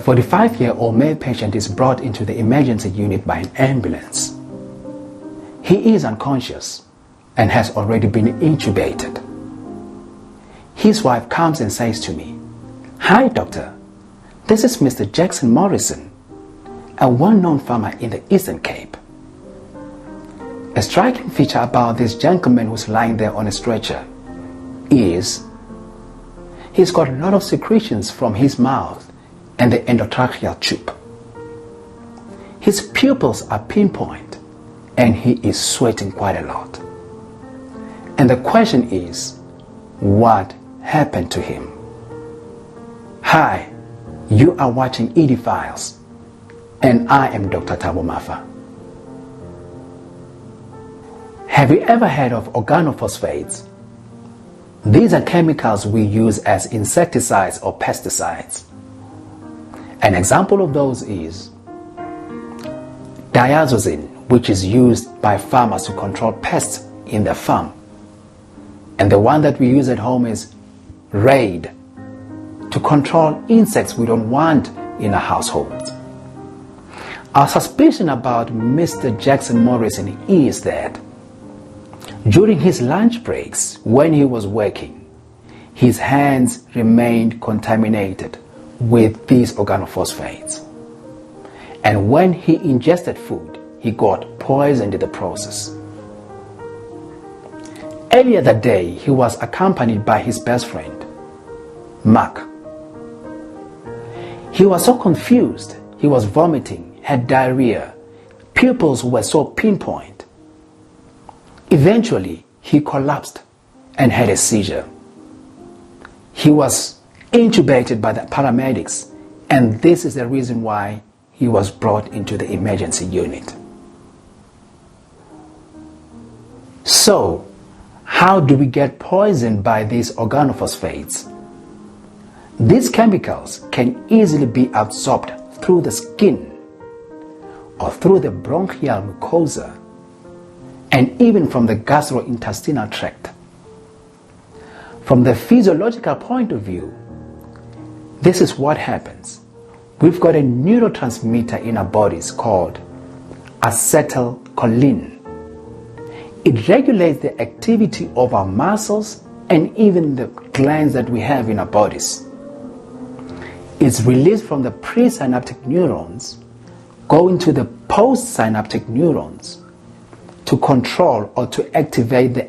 45-year-old male patient is brought into the emergency unit by an ambulance. He is unconscious and has already been intubated. His wife comes and says to me, "Hi doctor, this is Mr. Jackson Morrison, a well-known farmer in the Eastern Cape." A striking feature about this gentleman who's lying there on a stretcher is he's got a lot of secretions from his mouth and the endotracheal tube. His pupils are pinpoint and he is sweating quite a lot. And the question is, what happened to him? Hi, you are watching ED Files and I am Dr. Thabo Mafa. Have you ever heard of organophosphates? These are chemicals we use as insecticides or pesticides. An example of those is diazotine, which is used by farmers to control pests in their farm. And the one that we use at home is Raid, to control insects we don't want in our households. Our suspicion about Mr. Jackson Morrison is that during his lunch breaks, when he was working, his hands remained contaminated with these organophosphates. And when he ingested food, he got poisoned in the process. Earlier that day, he was accompanied by his best friend, Mark. He was so confused, he was vomiting, had diarrhea, pupils were so pinpoint. Eventually, he collapsed and had a seizure. He was intubated by the paramedics, and this is the reason why he was brought into the emergency unit. So, how do we get poisoned by these organophosphates? These chemicals can easily be absorbed through the skin or through the bronchial mucosa and even from the gastrointestinal tract. From the physiological point of view, this is what happens. We've got a neurotransmitter in our bodies called acetylcholine. It regulates the activity of our muscles and even the glands that we have in our bodies. It's released from the presynaptic neurons, going to the postsynaptic neurons to control or to activate the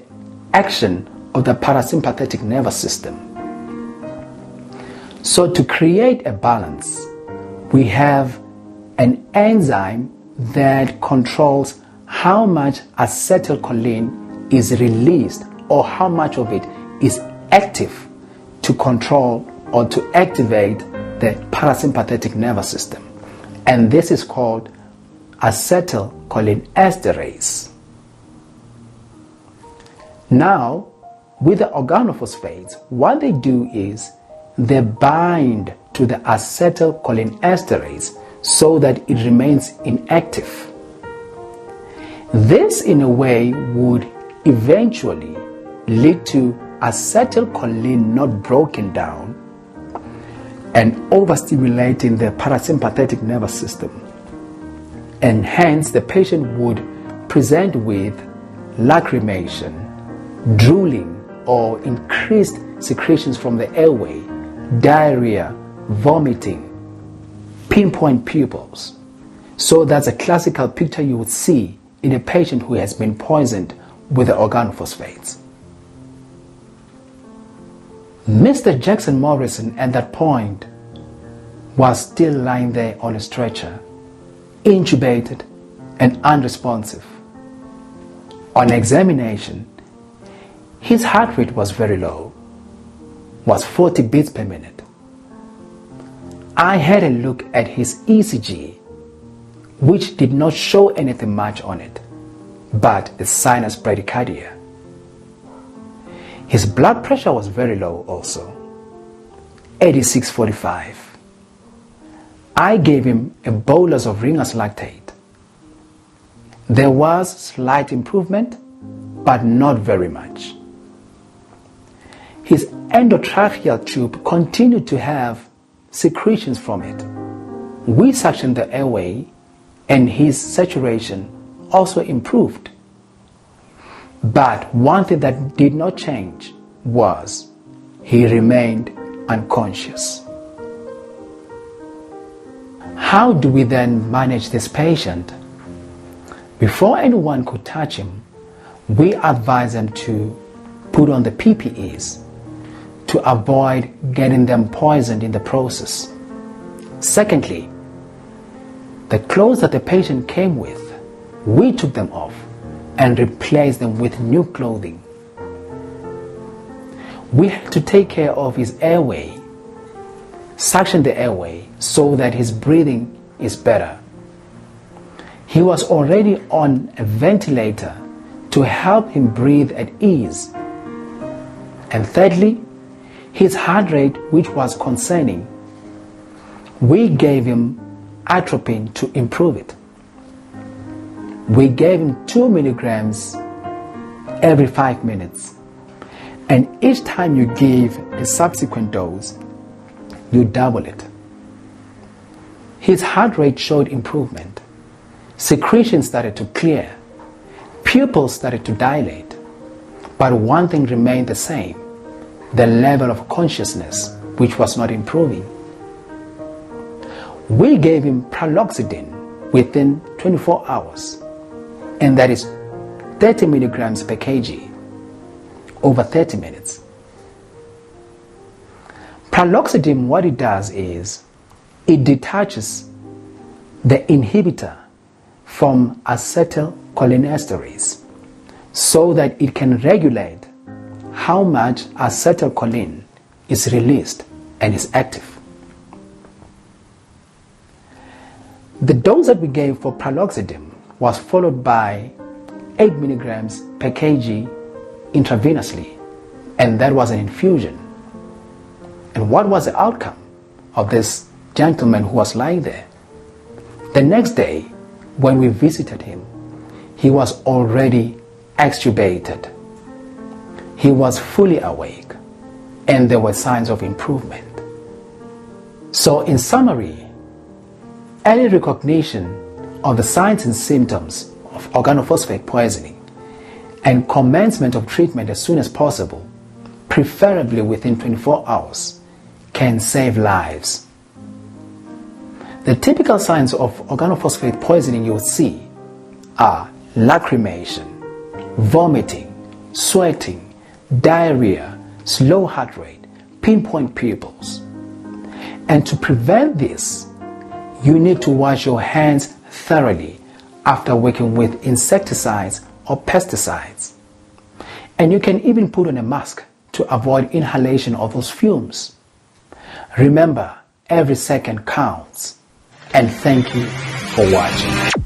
action of the parasympathetic nervous system. So to create a balance, we have an enzyme that controls how much acetylcholine is released or how much of it is active to control or to activate the parasympathetic nervous system. And this is called acetylcholinesterase. Now, with the organophosphates, what they do is they bind to the acetylcholinesterase so that it remains inactive. This, in a way, would eventually lead to acetylcholine not broken down and overstimulating the parasympathetic nervous system. And hence, the patient would present with lacrimation, drooling, or increased secretions from the airway, diarrhea, vomiting, pinpoint pupils. So that's a classical picture you would see in a patient who has been poisoned with the organophosphates. Mr. Jackson Morrison at that point was still lying there on a stretcher, intubated and unresponsive. On examination, his heart rate was very low, was 40 beats per minute. I had a look at his ECG, which did not show anything much on it, but a sinus bradycardia. His blood pressure was very low also, 86/45. I gave him a bolus of Ringer's lactate. There was slight improvement, but not very much. His endotracheal tube continued to have secretions from it, We suctioned the airway and his saturation also improved. But one thing that did not change was he remained unconscious. How do we then manage this patient? Before anyone could touch him, we advise them to put on the PPEs to avoid getting them poisoned in the process. Secondly, the clothes that the patient came with, we took them off and replaced them with new clothing. We had to take care of his airway, suction the airway so that his breathing is better. He was already on a ventilator to help him breathe at ease. And thirdly, his heart rate, which was concerning, we gave him atropine to improve it. We gave him 2 milligrams every 5 minutes. And each time you give a subsequent dose, you double it. His heart rate showed improvement. Secretion started to clear. Pupils started to dilate. But one thing remained the same: the level of consciousness, which was not improving. We gave him praloxidine within 24 hours, and that is 30 milligrams per kg over 30 minutes. Praloxidine, what it does is it detaches the inhibitor from acetylcholinesterase so that it can regulate how much acetylcholine is released and is active. The dose that we gave for praloxidine was followed by 8 milligrams per kg intravenously, and that was an infusion. And what was the outcome of this gentleman who was lying there? The next day, when we visited him, he was already extubated. He was fully awake, and there were signs of improvement. So in summary, early recognition of the signs and symptoms of organophosphate poisoning and commencement of treatment as soon as possible, preferably within 24 hours, can save lives. The typical signs of organophosphate poisoning you'll see are lacrimation, vomiting, sweating, diarrhea, slow heart rate, pinpoint pupils. And to prevent this, you need to wash your hands thoroughly after working with insecticides or pesticides. And you can even put on a mask to avoid inhalation of those fumes. Remember, every second counts. And thank you for watching.